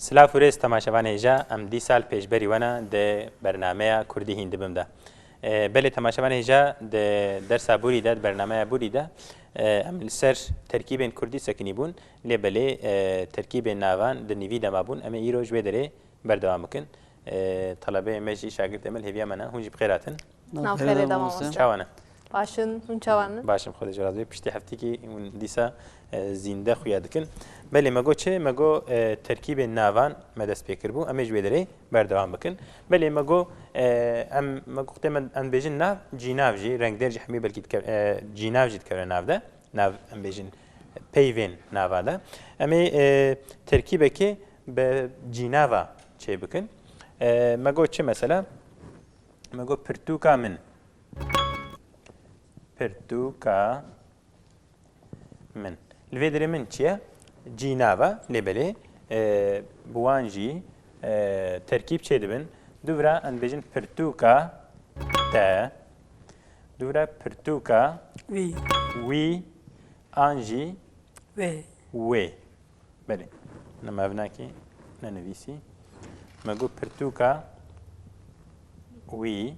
سلاف و ریز تماشاوان هیجا ام دی سال پیشبری وانا ده برنامه کردی هند بم ده بله تماشاوان هیجا ده درس بوری ده برنامه بوری ده ام سر ترکیب کردی سکنی بون لی بله ترکیب ناوان ده نیوی دما بون ام ایروج بدره بردوام بکن طلبه مجی شاگرد امل هیویا منا هونجی بخیراتن ناو خیره دام چاوانا باشن هون چاوانن باشم خود جرازی پشتی هفته کی اون دیسا زنده خویا دکن بله مگو چه مگو ترکیب ناوان مدرس پیکر بو امیج بدره بردوام بکن بله مگو ام مگو قتم ام بیجن ناو جیناو جی رنگ درج حمی بلکی جیناو جید کرده ناو ده ناو ام بیجن پیوین ناوا ده امی ترکیبه که به جیناوا چه بکن مگو چه مثلا مگو پرتوکا من پرتوکا من الفيدري من چیه جیناوا لبله بوانجی ترکیب چه دبن دورا ان بيجن پرتوکا تا دورا پرتوکا وی انجی وی بله نما ابناکی ننویسی مگو پرتوکا وی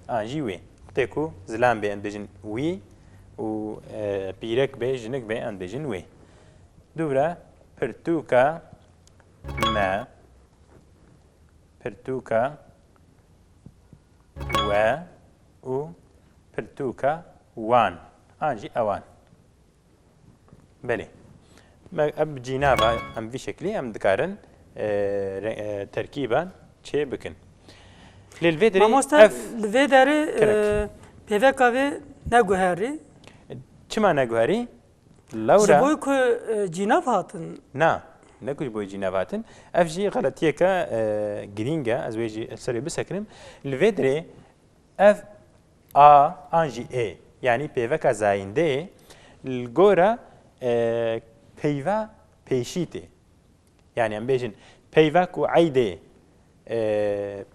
انجی وی تكو زلام بي ان بيجن وي و بيرك بي جنك بي ان بيجن وي دورا پرتوكا ما پرتوكا و پرتوكا وان انجي اوان بلي اب جينابا ام في شكلي ام دكارن تركيبا چه بكن للفيدري اف الفيدري بيفكافي نغوهري چما نغوهري لورا جبوي كو جيناف هاتن نا نكوش بوي جيناف هاتن اف جي غلطيكا جرينجا ازويجي سري بسكرم الفيدري اف انجي اي يعني بيفكا زاينده الجورا بيفا بيشيتي يعني ام بيجن بيفا كو عيدي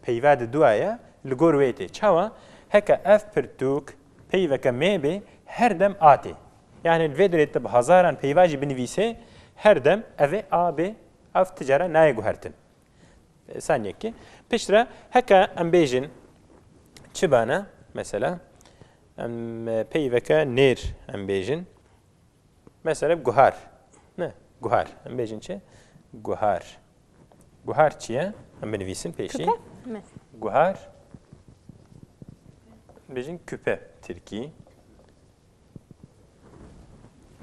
پیواد دوایا لگور ویته چاوا هکا اف پرتوک پیو کمیبه هر دم آتی یعنی الفیدرت تب هزاران پیواجی بنویسه هر دم اوه آبه اف تجاره نایگو هرتن ثانیه کی پشتره هکا ام بیجن چبانا مثلا ام پیو که نیر ام بیجن مثلا گوهر نه گوهر ام بیجن چه گوهر گوهر چیه ام بنویسن پیشی گوهر بیجن küpe Türkiye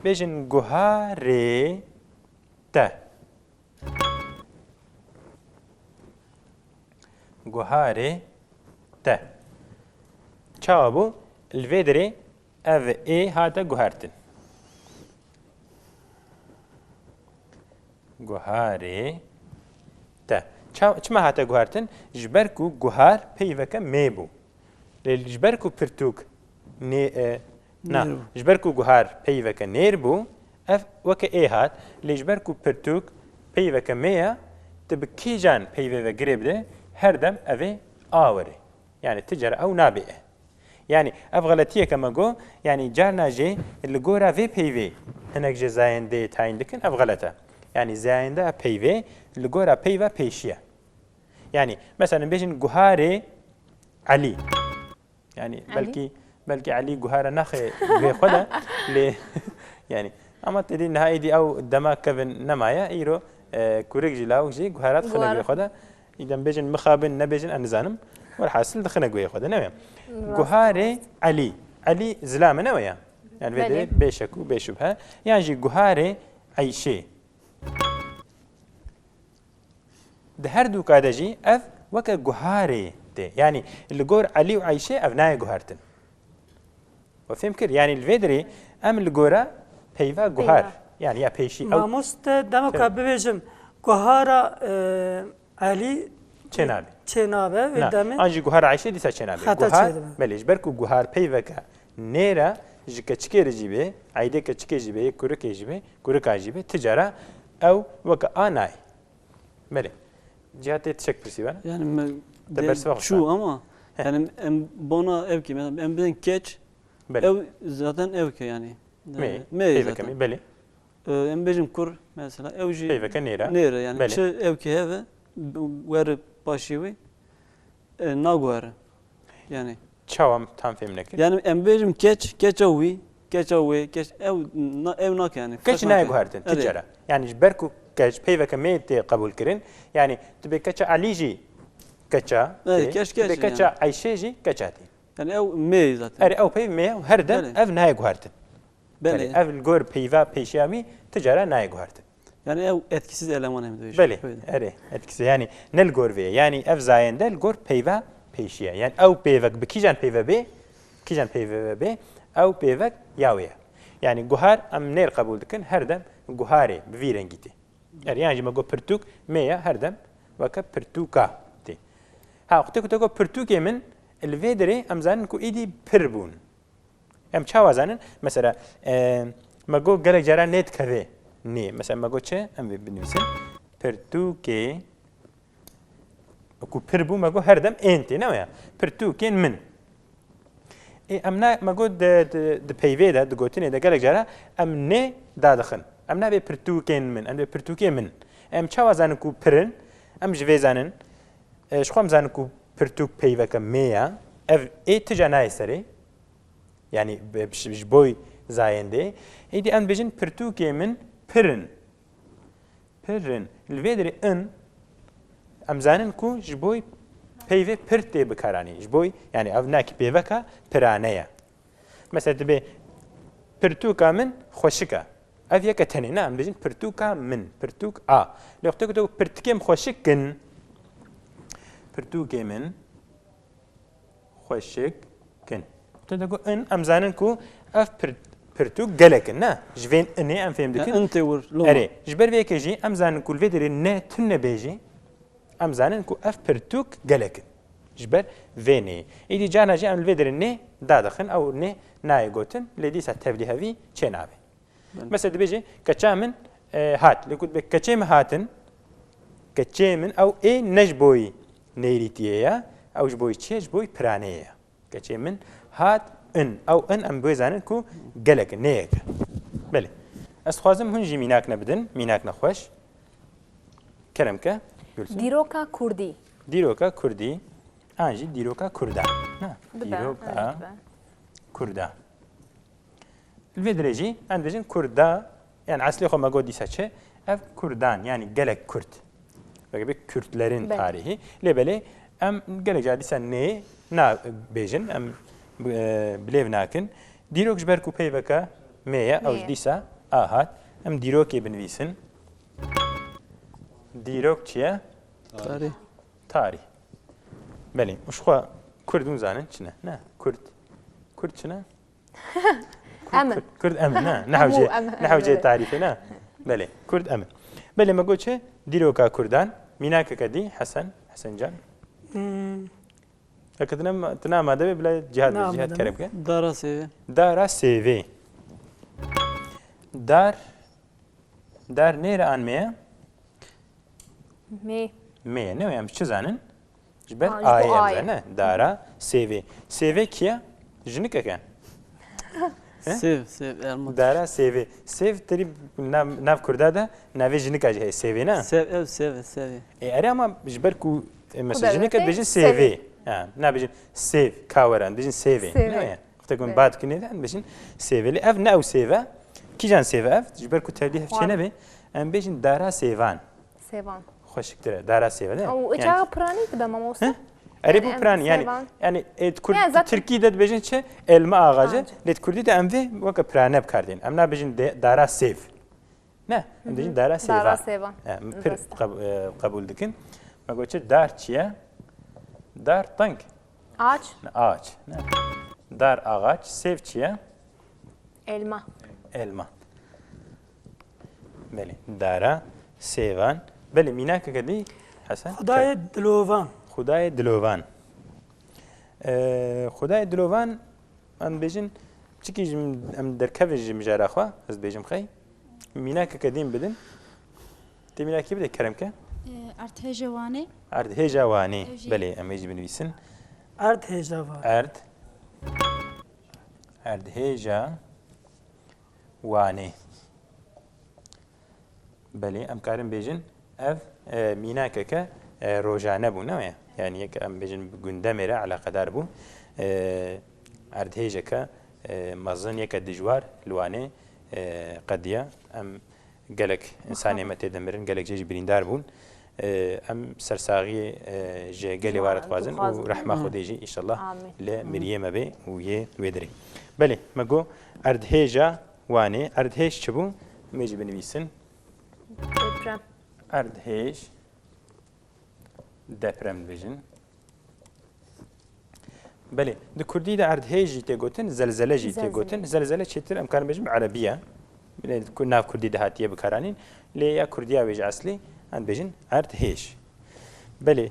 بیجن گوهره te گوهره te çabuk الفيدري ev هذا گوهرتن گوهره te چما هاتا گوهرتن جبركو گوهر پیوکه میبو جبركو پرتوک نا جبركو گوهر پیوکه نیر بو اف وکه ای هات لجبركو پرتوک پیوکه میا تبکی جان پیوکه گریب ده هر دم اوه آوره يعني تجار او نابئه يعني اف غلطيه كما جو يعني جارنا جي اللي جورا في بيفي هناك جي زاين دي تاين دكن اف غلطه يعني زاين ده بيفي اللي جورا بيفا بيشيا يعني مثلا بيجن جوهاري علي يعني بلكي علي جوهارة نخي بيخدها يعني اما تدي نهاية دي او دما كفن نمايا ايرو كوريك جي لاو جي جوهارات خنا بيخدها اذا بيجن مخابن نبيجن انزانم والحاصل دخنا بيخدها نويا جوهاري علي زلامه نويا يعني بدري بشكو بشبهه يعني جي جوهاري عيشي ده هر دو كادجي اف وكا جوهاري ده يعني اللي جور علي وعيشه ابناء جوهرتن وفهم كر يعني الفيدري ام اللي جورا بيفا جوهر يعني يا بيشي او مست دمك ببيجم جوهارا علي چنابه ودمه انجي جوهر عيشه دي چنابه جوهر بلش بركو جوهر بيفا نيرا جكچكير جيبه عيده كچكي جيبه كورك جيبه كورك جيبه تجاره او وكا اناي بله جهات تشك برسيبان يعني شو اما يعني ام بونا evki ام بدن كيتش او zaten evki yani مي zaten بله em bejim kur mesela ev jî peyveke nêra nêre yani Belê. çi ev ki heve were başî wê nagwere yani çawa tam fêm nekir yani em bejim keç keça wî keça wê keç ev nak yani keç nayê guhertin ticera yani ji ber ku keç peyveke mê tê qebûl kirin yani tu bê keça Alî jî keça Evet, keç tu bê keç keça yani. Ayşe jî keça tê yani ev mê zaten erê ew peyv mê her dem Belê. ev nayê guhertin Belê. ev li gor peyva pêşiya wî ticera nayê guhertin Yani ev etkisiz eleman hem de. Belê erê etkisi yani ne li gor vê yani ev zayende li gor peyva pêşiye yani ew peyvek bi kîjan peyve bê kîjan peyve bê ew peyvek ya wê ye yani guhar em nêr qebûl dikin her dem guharê bi vî rengî tê erê yani jî me got pirtûk mê ye her dem weke pirtûka tê ha qutê ku te got pirtûkê min li vê derê em zanin ku êdî pir bûn em çawa zanin mesela me got gelek caran nê dikeve nê mesela me got çi em vê binivîsin pirtûkê ku pir bû me got her dem ên tê ne ya pirtûkên min em me got di peyvê de di gotinê de gelek cara em nê dadixin em nabê pirtûkên min em dê pirtûkê min em çawa zanin ku pirin em ji vê zanin ji xwe em zanin ku pirtûk peyveke mê ya ev ê tija nayê serê yani ji boy zayendê êdî em bêjin pirtûkê min pirin pirin li vê derê in em zanin ku ji boy peyvê pir tê bikaranî ji boy yani ev nakî pêveka pirane ye mesela dibe pirtûka min xweşik e ev yeke tenê ne em bêjin pirtûka min pirtûk a lê xwe ku pirtikê min xweşik in pirtûkê min xweşik in tu de got in em zanin ku ev pirtûk gelek in ne ji vê inê em fêm dikin Ente vur. erê ji ber vê yekê jî em zanin ku li vê derê ne tune nebêjî em zanin ku ev pirtûk gelek in ji ber vê nê êdî cana jî em li vê derê nê dadixin ew nê nayê gotin lê dîsa tevlî hevî çê nabe mesela dibêjî keça min hat lê ku dibe keçê min hatin keçê min ew ê ne ji boî nêrîtiyê ye ew ji boî çi ye ji boî piraneyê ye keçê min hat in ew in em bê zanin ku gelek in nêyek e belê ez dixwazim hûn jî mînak nebidin mînak nexweş kerem ke Dîroka Kurdî. dîroka Kurdî an jî dîroka Kurdan Dibe, dîroka dibe. Kurda li vê derê jî em dibêjin Kurda yani eslê xwe me got dîsa çi ev Kurdan yani gelek Kurd veke Kürtlerin Belê. tarîhî lê belê em gelek car dîsa nê nabêjin em bilêv nakin dîrok ji ber ku peyveke mê ye ew ji dîsa a hat em dîrokê binivîsin dîrok çi ye Tarih. tarî belê ji xwe Kurd hûn zanin çi ne ne Kurd çi ne Emin. Kurd emin ne Hemû nehewcê emin. tarîfê ne belê Kurd emin belê me got çi dîroka Kurdan mînakeke dî Hesen can Heke tu namade be bila cihad Namadım. kerem ke Dara sevi. dara sêvê dar nêre an me Mê. me ne em çi zanin ji ber Ji bo ayê em ayê. zanin dara sêvê kiye jinikeke Sev elma. dara sêv terî nav Kurda de navê jinika jî heye sêvê ne Sev ev sev. erê ama ji ber ku mesela Ku jinika devletê dibêjin sêvê. sêvê nabêjin sêv kaweran dibêjin sêvê Sêvê. ne xwe ku bad kinê de dibêjin sêvê lê ev ne ew sêve kîjan sêve ev ji ber ku tevlî çê nebe em bêjin dara sêvan Sevan. xweşiktir e dara sêve ne O uçağı pranî dibe mamosta. erê bu em piran yani sêvan. yani Yani zaten- Tirkî de dibêjin çi elma ağacı Ağacı. lê Kurdî de em vê weke pirane bikardin em nabêjin dara sêv ne em dibêjin dara Dara sêvan Sevan. pir qebûl dikin me got çi dar çi ye dar teng Ağaç. ağaç ne dar ağaç sêv çi ye Elma. elma belê dara sêvan belê mînakeke dî Hesen Xudayê dilovan. Xudayê dilovan Xudayê dilovan em bêjin çikî ji em derkevê ji mijara xwe ez bêjim xey mînakeke dîn bidin tê mînakê bide keremke Artêşa Wanê erdhêja wanê Ew jî- belê em ê jî binivîsin Erd hêjava. erdhêja wanê بله ام کارن بیجن اف میناکه که روزانه بو نه یعنی یک ام بیجن گنده میره علاقه دار بو اردهیجه که مزن یک دجوار لوانه قدیه ام گلک انسانی مت دمرن گلک جیج بریندار بون ام سرساغی جه گلی وارد خوازن و رحمه خودیجی ان شاء الله لمريم به و يه ويدري بله مگو اردهیجا وانه اردهیج چبو میجی بنویسن Deprem. اردهیج دپرم بيجن بله د كردي د اردهيج تيغوتن زلزله جي تيغوتن زلزله چتر امكان بيجم عربيه كنا كردي دهاتيه بكارانين لي يا كرديه بيج اصلي ان بيجن اردهيج بله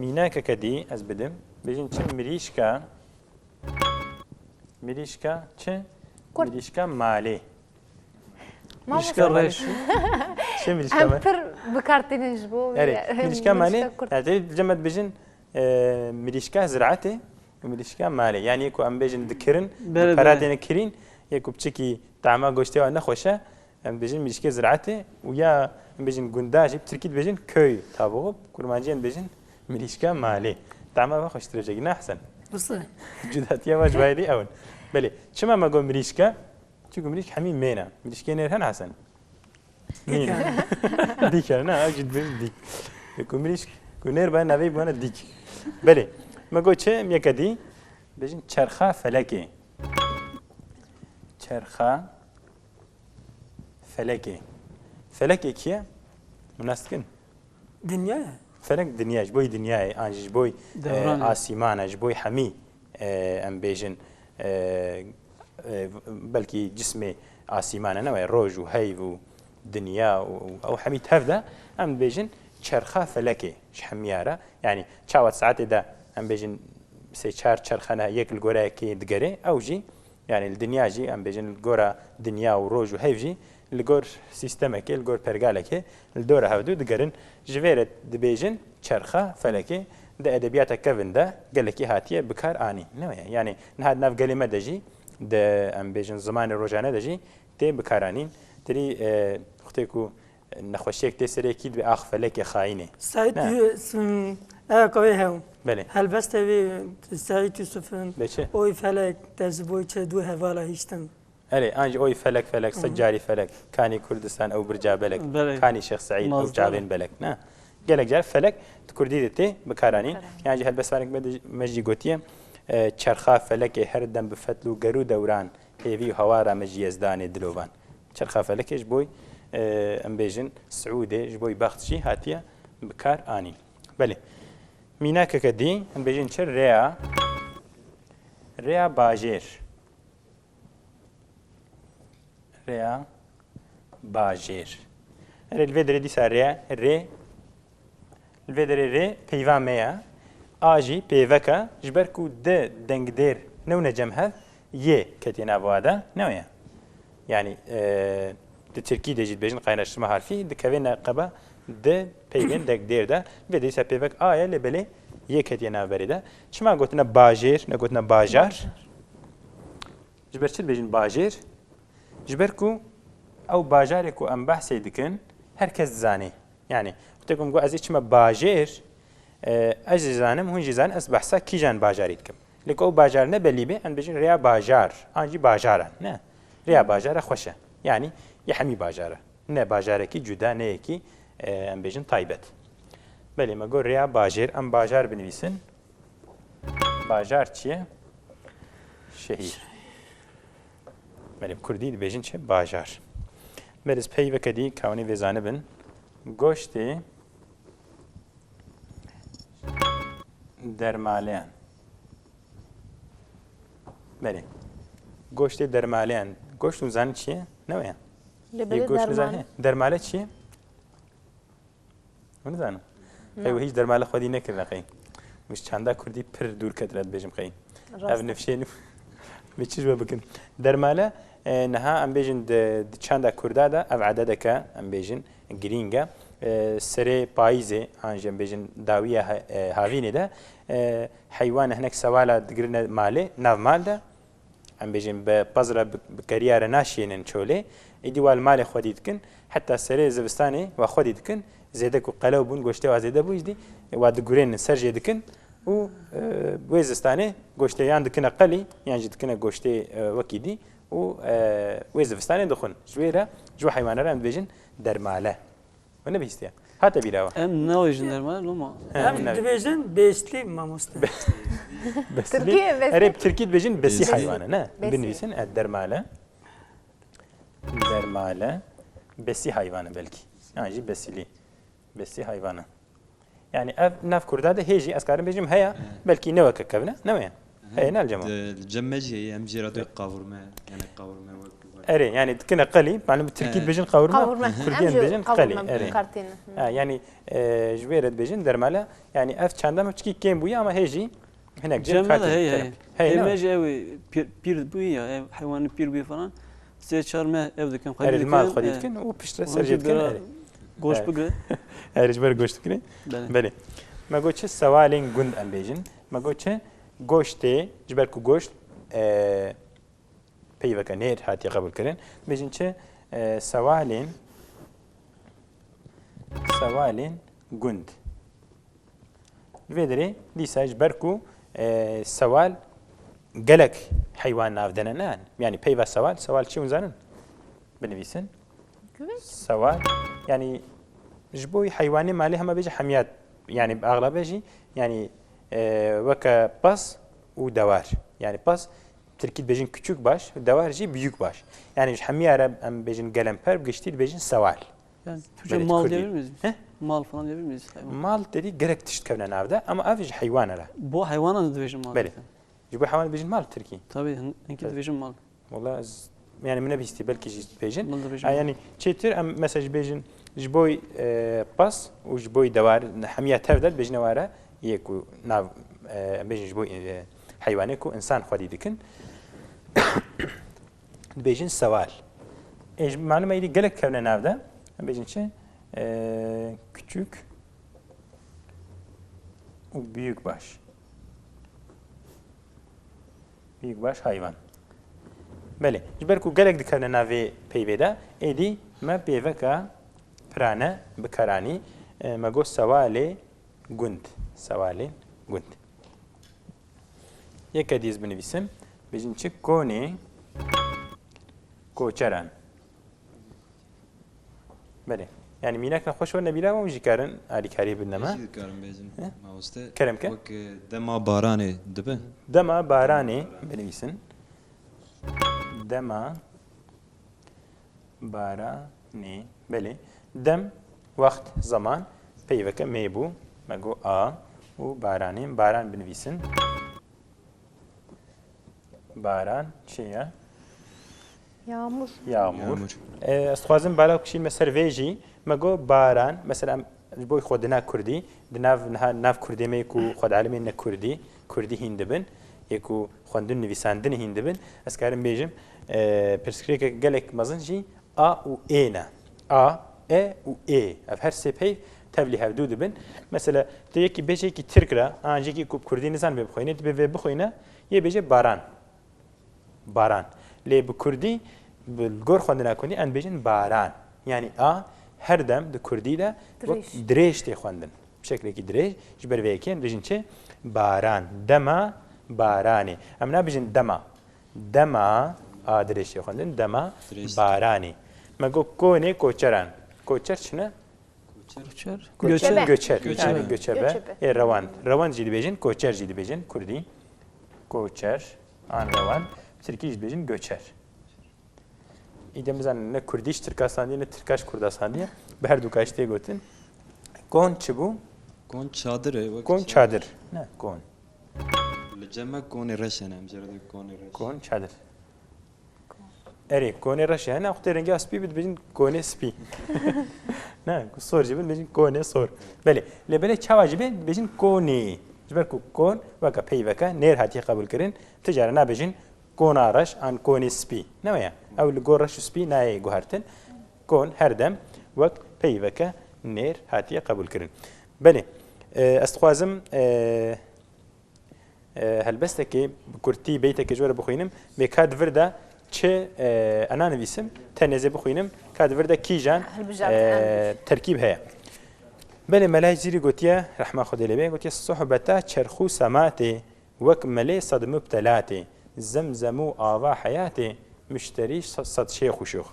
ميناك كدي از بدم بيجن چ مريشكا چ مريشكا مالي İşgal reş. چ مريشكا Em pir bikartînin ji bo. مريشكا مالي يعني جمد بيجن مريشكا زراعتي ومريشكا مالي يعني يكو ام بيجن ذكرن برادين كرين يكو بتشكي طعما غوشتي وانا خوشه ام بيجن مريشكا زراعتي ويا ام بيجن غونداجي بتركيد بيجن كوي تابو كرمانجين بيجن مريشكا مالي طعما خوش ترجعنا احسن بس جدات يا واجب هذه اول بلي شما ما قول مريشكا تقول مريشك حميم مينا مريشكا نيرهن حسن مين ديك انا اجد ديك يكون مريشك كونير بان نبي بوانا ديك بله ما قلت شيء ميكدي بيجن چرخه فلكي چرخه فلكي كيا مناسكن دنیا فلك دنياش بوي دنياي انج بوي آسيمانج بوي حمي ام بيجن بلكي جسمي آسيمان انا روج وهيف دنيا او حمي تهفدا ام بيجن چرخه فلكي شحمياره يعني چاوت ساعت ده ام بيجن سي چار چرخنه یک الگوره کی دگره او جي يعني الدنيا جي ام بيجن الگوره دنيا وروج وهيف جي الگور سيستمك الگور پرگالك الدوره هودو دگرن جويرت دبيجن چرخه فلكي د ادبيات كفن ده قالكي هاتيه بكار اني نو يعني نهاد ناف كلمه دجي د ام بيجن زمان روجانه دجي تي بكارانين تري اختكو نخوشيك تسري اكيد باخ فلكي خاينه سعید سن قوی هم بله هل بس تبي سعید یوسفن بچه اوی فلک دزبوی چه دو هوالا هیچتن الي انج اوي فلك سجاري فلك كاني كردستان او برجا بلك كاني شيخ سعيد او جابين بلك نا قالك جار فلك كردي دتي بكارانين يعني هل بس فارق مجي قوتيه چرخه فلك هر دم بفتلو گرو دوران هيفي هوارا مجي يزدان دلوبان چرخه فلكش بوي ام بيجن سعودي جبوي بختشي هاتيه بكار اني بله ميناك كدي ام بيجن چر ريا باجير ريا باجير الفيدري دي ساريا ري الفيدري ري بيفا ميا اجي بيفكا جبركو د دنگدير نو نجمها ي كتينا بوادا نويا يعني التركي دجيت بيجن قايناش ما حرفي دكوينا قبا د بيجن دنگدير دا فيدري سا بيفك ايا لبلي ي كتينا بريدا شما قلتنا باجير نقولنا باجار جبرت بيجن باجير جبركو او باجاركو ام بحثي دكن هركز زاني يعني قلتلكم قو ازيش ما باجير اجي زانم هون جزان اس بحثا كي جان باجاريتكم لك او باجار نبلي به ان بيجن ريا باجار انجي باجارا نه ريا باجارا خوشه يعني يحمي باجارا نه باجاركي جدا نه كي ام بيجن طيبت بلي ما قول ريا باجير ام باجار بنويسن باجار چيه شهير بله کردی دبیجن چه باجار مرز پی و کدی کانی وزانه بن گوشتی درمالیان بله گوشتی درمالیان گوشت وزن چیه نوعه لبلي گوشت درمان وزن درماله چیه من زانم خیلی هیچ درماله خودی نکرد خیلی مش چنده کردی پر دور کدرت بيجم خیلی اف نفشین بچیش بکن درماله نها ام بيجن چنده کرده ده اف عدده که ام بيجن گرینگه سری پاییزه انجام بيجن داویه هاوینه ده حیوان هناك سواله دگرنه ماله ناو مال ده ام بيجن بپزره بکریار ناشینن چوله ایدیوال مال خودی دکن حتی سری زبستانی و خودی دکن زیده کو قلو بون گوشته و زیده بوجدی و دگورین سرجه دکن و ویزستانی گوشته یان دکن قلی یان جد دکن گوشته وکیدی و ویزستانی دخون جویره جو حیوانات هم بیشن در ماله و نبیستیا حتی بیراوا Em ne orijinler var ama Hem dibêjin beşli mamoste. Türkiye besi. Arab Türkiye بیشن بسی Besi. حیوانه نه Besi. بنویسن در ماله بسی حیوانه بلکی yani besili besi hayvanı yani ev naf kurdada heji askarın bejim haya belki ne vakit kavne ne mi haya ne alacağım الجماجي هم جيراتو قاورما يعني قاورما اري يعني كنا قلي معلوم تركيد بجن قاورما قورما Türkiye'nin bejin قلي اري kartini. yani جويرت bejin dermala yani ev çandam çiki kem bu ya ama heji هناك Cem'de de hey. hey Emeci evi pir bu ya ev hayvanı pir bu falan. Size çağırma evdeki اري المال خديتكن وبشتري سرجتكن اري Goş bugre. اري جبر goştukni بله ما گوچه سوالین گوند ام بیجن ما گوچه گوشته جبر کو گوشت پیوکه نیر هاتی قبول کردن بیجن چه سوالین گوند ویدری دیسا جبر کو سوال گلک حیوان نافدنه نان yani پیو سوال چی ونزانن بنویسن سوال يعني جبوي حيواني مالي هم بيجي حميات يعني باغلبها يجي يعني وكا باس ودوار يعني باس تركيد بيجين küçük baş دوار جي büyük baş yani حميار ام بيجين قلمبر بقشتي بيجين سوال Yani Türkçe Böyle mal Kürt diyebilir değil. miyiz? He? Mal falan diyebilir miyiz? Hayvan. مال تدي gerek تشتكونا نافدا اما افج حيوان لا Bu hayvana da division mal. بله جبوي حيوان بيجين مال تركي Tabii enki division mal. والله يعني من بيستي بلكي جي بيجين Mal division. يعني تشيتر ام مسج بيجين جبوي باس وجبوي دوار حمية تفضل بيجنا وارا يكو ناف بيجن جبوي حيوانيكو انسان خدي دكن بيجن سوال ايش معلومه يدي قالك كنا نافدا بيجن شيء küçük و büyük baş hayvan بله جبركو قالك دكنا نافي بيبدا ايدي ما بيفكا برانه بكراني ما جو سوالي گوند یک دیز بنویسم بجین چه کونی کوچران بله يعني ميناك نخوش ولا بلا ما مجي كارن علي كاري بالنما كارن بيزن ما وسته كرم كه وك دما باراني دبه دما باراني بنويسن دما باراني بله دم وقت زمان پیوکه میبو مگو و باران بنویسن باران چیه؟ Yağmur. استخوازم بالا کشید مثل ویجی مگو باران مثلا بوی خود نه کردی ناف کردی میکو خود عالمی نه کردی هند بن یکو خواندن نویساندن هند بن از کارم بیجم پرسکریک گلک مزنجی و اینا و ای اف هر سپی تبلی هفدو دبن مثلا تیکی بیجی کی ترکرا آنجی کی کوب کردی نزان بخوینه تبی بخوینه یه بیجه باران لی بکردی بالگور خواندن کنی ان بیجن باران یعنی هر دم د کردی ده دریش تی خواندن بشکلی کی دریش جبر ویکن بیجن چه باران دما بارانی ام نه بیجن دما دریش تی خواندن دما بارانی مگو کونه کوچران کوچر چنه Göçer. göçebe ravan jidi bejin koçer jidi bejin kurdi koçer an ravan Türkiye jidi bejin göçer idemizan ne kurdiş Türkistan diye ne Türkaş Kurdistan diye her du kaçte gotin kon çibu كون شادر kon çadır ne kon الجمع كون رشنا مجرد كون رش kon çadır eri kone raşı yani akte rengi aspi bit bejin kone spi ne sor jibin bejin kone sor bele le bele çavacı bejin kone جبر کو کون وکا پی وکا نیر هاتی قبول کردن تجاره نبجین کون آرش آن کونی سپی نمیه او لگورش سپی نای گوهرتن کون هر دم وک پی وکا نیر هاتی قبول کردن بله استخوازم هل بس که کرتی بیت که جوار بخوینم بکاد ورده چه انا نویسم تنزه بخوینم کادورده کیجان ترکیب هيا بله ملای زیری گوتیه رحمه خود لبه گوتیه صحبتا چرخو سماته وک ملی صد مبتلاته زمزمو آوا حیاته مشتریش صد شیخ و شوخ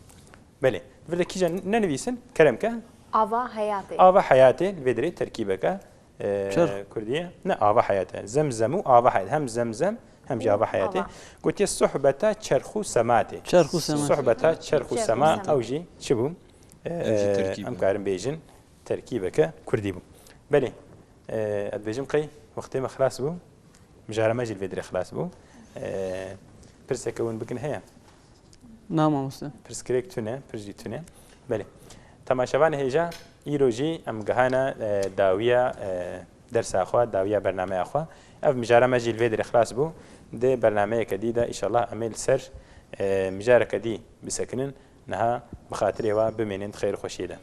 بله ورده کیجان ننویسن کرم که آوا حیاتی آوا حیاته الفدري تركيبك كردية نا آوا حياته زمزم آوا حياته هم زمزم هم جاوا حياته قلت الصحبة شرخو سماتي شرخو سمات صحبة شرخو سمات أوجي شبو أم كارم بيجن تركيبك كردي بو بلي أدبيجم قي وقتي ما خلاص بو مجارة ماجي الفدري خلاص بو برسكون بكن هيا نعم مستر برسكريك تونه برجي تونه بلي تماشاوان هيجا ایروژی ام گهانا داویه درس اخوا داویه برنامه اخوا اف مجاره مجیل ویدر اخلاص بو ده برنامه کدیده ان شاء الله امل سر مجاره کدی بسکنن نها بخاطر و بمنن خیر خوشیده